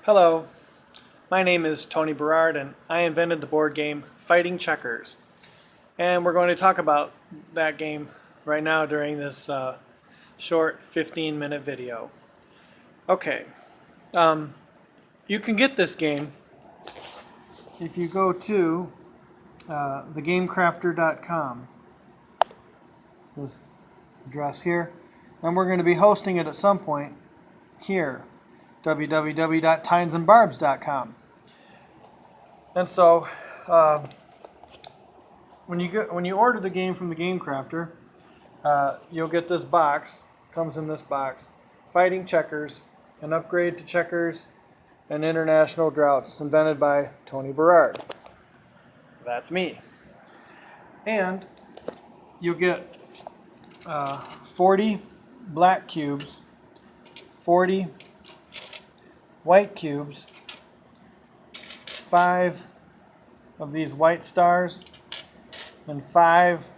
Hello, my name is Tony Berard and I invented the board game Fighting Checkers. And we're going to talk about that game right now during this short 15-minute video. Okay, you can get this game if you go to thegamecrafter.com, this address here, and we're going to be hosting it at some point here, www.tinesandbarbs.com. And so when you order the game from the Game Crafter, you'll get this box. Comes in this box: Fighting Checkers, an upgrade to checkers and International Draughts, invented by Tony Berard. That's me. And you'll get 40 black cubes, 40 white cubes, 5 of these white stars, and 5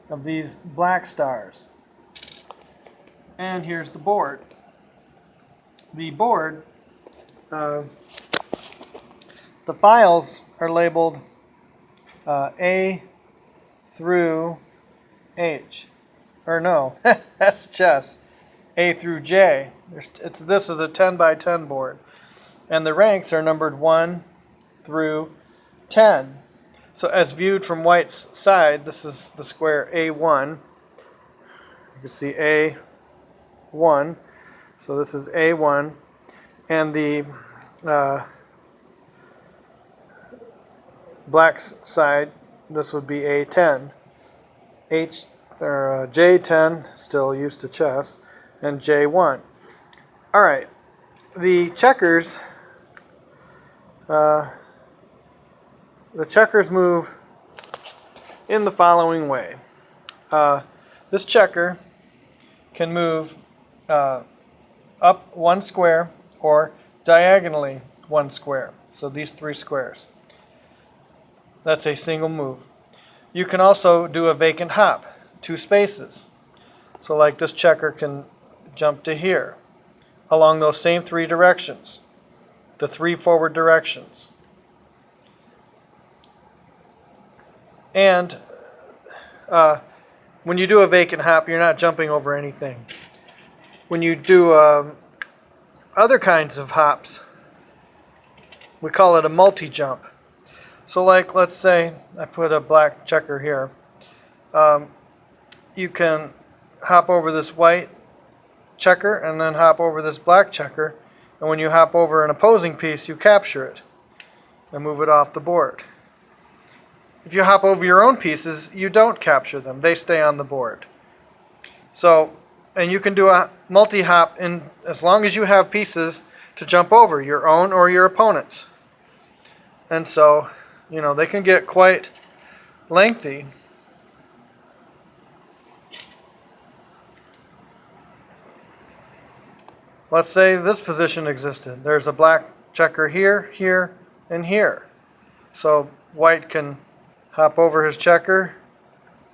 of these black stars. And here's the board. The board, the files are labeled A through H. Or no, that's chess. A through J. This is a 10 by 10 board. And the ranks are numbered 1 through 10. So as viewed from white's side, this is the square A1. You can see A1. So this is A1. And the black's side, this would be A10. J10, still used to chess, and J1. All right, the checkers move in the following way. This checker can move up 1 square or diagonally 1 square. So these 3 squares. That's a single move. You can also do a vacant hop, 2 spaces. So like this checker can jump to here along those same 3 directions, the 3 forward directions. And when you do a vacant hop, you're not jumping over anything. When you do other kinds of hops, we call it a multi-jump. So like, let's say I put a black checker here. You can hop over this white checker and then hop over this black checker. And when you hop over an opposing piece, you capture it and move it off the board. If you hop over your own pieces, you don't capture them. They stay on the board. So, and you can do a multi-hop in as long as you have pieces to jump over, your own or your opponent's. And so, you know, they can get quite lengthy. Let's say this position existed. There's a black checker here, here, and here. So white can hop over his checker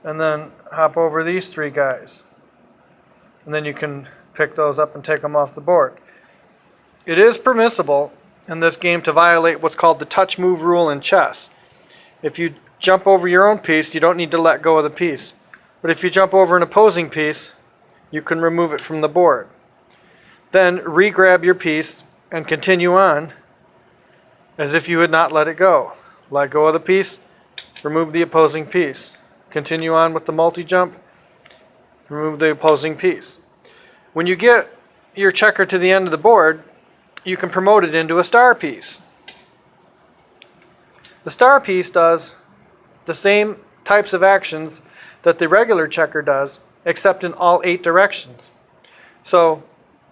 and then hop over these 3 guys. And then you can pick those up and take them off the board. It is permissible in this game to violate what's called the touch move rule in chess. If you jump over your own piece, you don't need to let go of the piece. But if you jump over an opposing piece, you can remove it from the board. Then re-grab your piece and continue on as if you had not let it go. Let go of the piece, remove the opposing piece. Continue on with the multi-jump, remove the opposing piece. When you get your checker to the end of the board, you can promote it into a star piece. The star piece does the same types of actions that the regular checker does, except in all 8 directions. So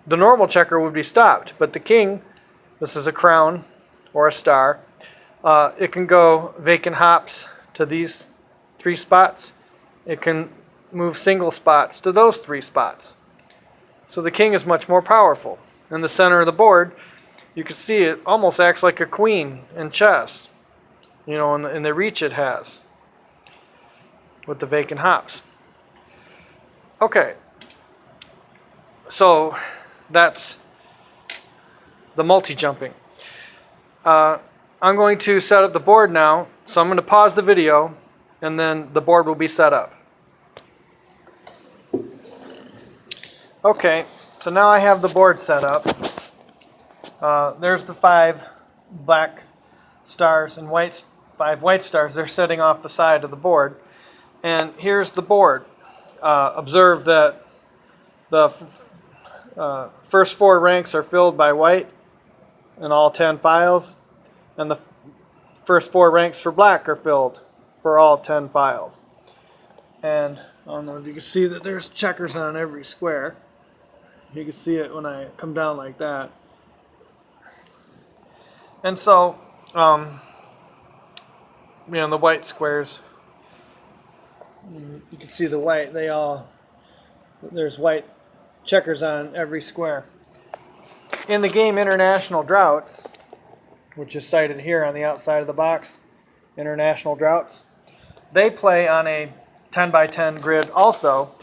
the normal checker would be stopped, but the king, this is a crown or a star, it can go vacant hops to these 3 spots. It can move single spots to those 3 spots. So the king is much more powerful. In the center of the board, you can see it almost acts like a queen in chess, you know, in the reach it has with the vacant hops. Okay, so that's the multi-jumping. I'm going to set up the board now, so I'm going to pause the video, and then the board will be set up. Okay, so now I have the board set up. There's the 5 black stars and 5 white stars. They're setting off the side of the board. And here's the board. Observe that the first 4 ranks are filled by white in all 10 files, and the first 4 ranks for black are filled for all 10 files. And I don't know if you can see that there's checkers on every square. You can see it when I come down like that. And so, the white squares, you can see the white, there's white checkers on every square. In the game International Draughts, which is cited here on the outside of the box, International Draughts, they play on a 10 by 10 grid also,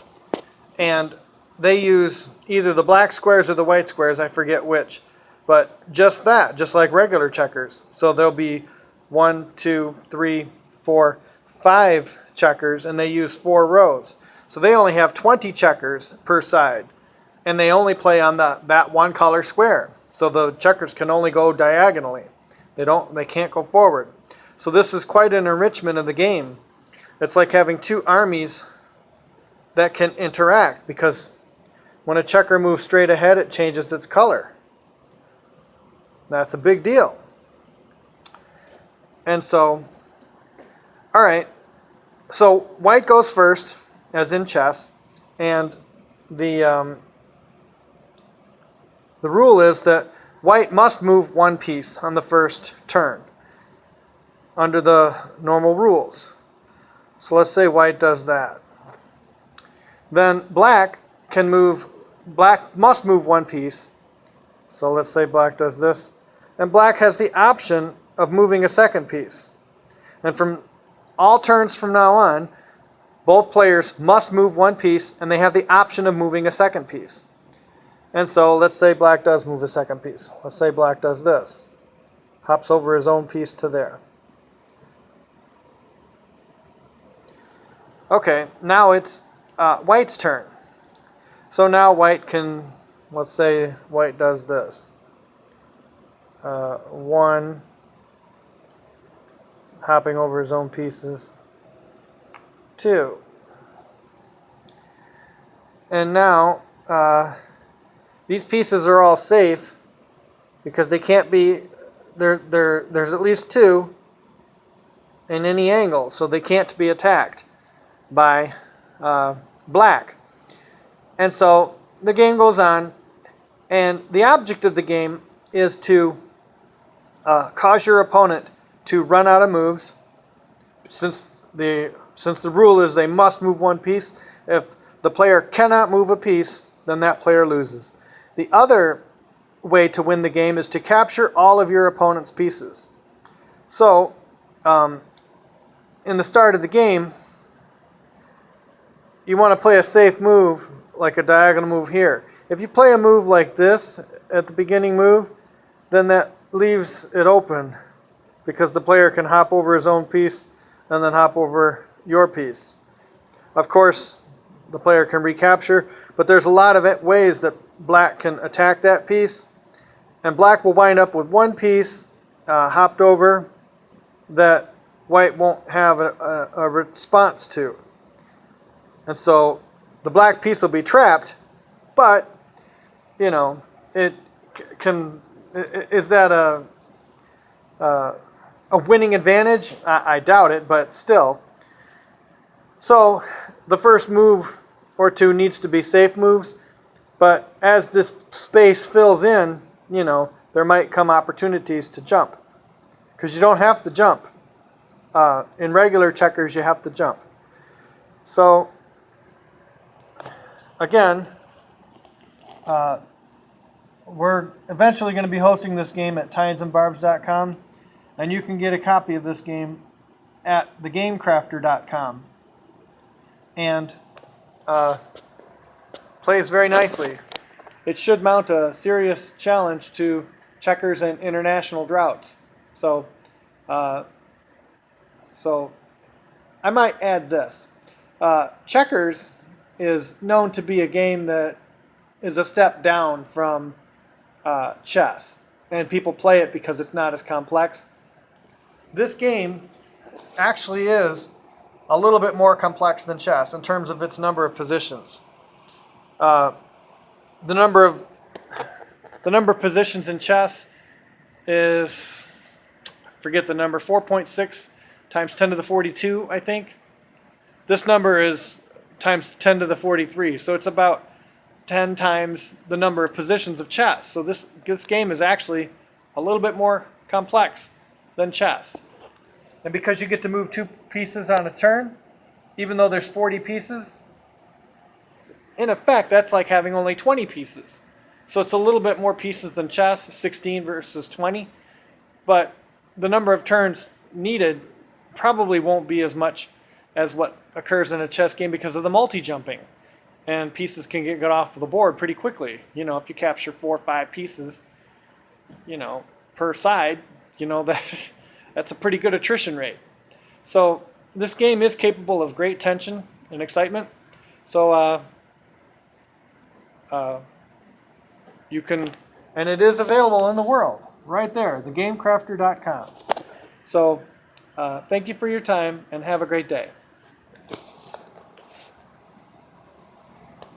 and they use either the black squares or the white squares, I forget which, but just like regular checkers. So there'll be 1, 2, 3, 4, 5 checkers, and they use 4 rows. So they only have 20 checkers per side, and they only play on that one color square. So the checkers can only go diagonally. They can't go forward. So this is quite an enrichment of the game. It's like having 2 armies that can interact, because when a checker moves straight ahead, it changes its color. That's a big deal. And so, all right, so white goes first, as in chess, and the rule is that white must move 1 piece on the first turn under the normal rules. So let's say white does that. Then black must move 1 piece. So let's say black does this. And black has the option of moving a 2nd piece. And from all turns from now on, both players must move 1 piece, and they have the option of moving a 2nd piece. And so let's say black does move a 2nd piece. Let's say black does this. Hops over his own piece to there. Okay, now it's white's turn. So now white can, let's say white does this. 1, hopping over his own pieces. 2. And now these pieces are all safe because they can't be, there's at least 2 in any angle, so they can't be attacked by black. And so the game goes on, and the object of the game is to cause your opponent to run out of moves. Since the rule is they must move 1 piece, if the player cannot move a piece, then that player loses. The other way to win the game is to capture all of your opponent's pieces. So, in the start of the game, you want to play a safe move, like a diagonal move here. If you play a move like this at the beginning move, then that leaves it open, because the player can hop over his own piece and then hop over your piece. Of course, the player can recapture, but there's a lot of ways that black can attack that piece, and black will wind up with 1 piece hopped over that white won't have a response to. And so the black piece will be trapped, but, it can, is that a winning advantage? I doubt it, but still. So the first move or 2 needs to be safe moves, but as this space fills in, there might come opportunities to jump, because you don't have to jump. In regular checkers, you have to jump. So again, we're eventually going to be hosting this game at tinesandbarbs.com, and you can get a copy of this game at thegamecrafter.com. And plays very nicely. It should mount a serious challenge to checkers and International Draughts. So, so I might add this. Checkers is known to be a game that is a step down from chess, and people play it because it's not as complex. This game actually is a little bit more complex than chess in terms of its number of positions. The number of positions in chess is, I forget the number, 4.6 times 10 to the 42, I think. This number is times 10 to the 43, so it's about 10 times the number of positions of chess. So this game is actually a little bit more complex than chess. And because you get to move 2 pieces on a turn, even though there's 40 pieces, in effect that's like having only 20 pieces. So it's a little bit more pieces than chess, 16 versus 20, but the number of turns needed probably won't be as much as what occurs in a chess game because of the multi-jumping. And pieces can get off the board pretty quickly. You know, if you capture 4 or 5 pieces, you know, per side, you know, that's a pretty good attrition rate. So this game is capable of great tension and excitement. So you can, and it is available in the world right there, thegamecrafter.com. So thank you for your time and have a great day.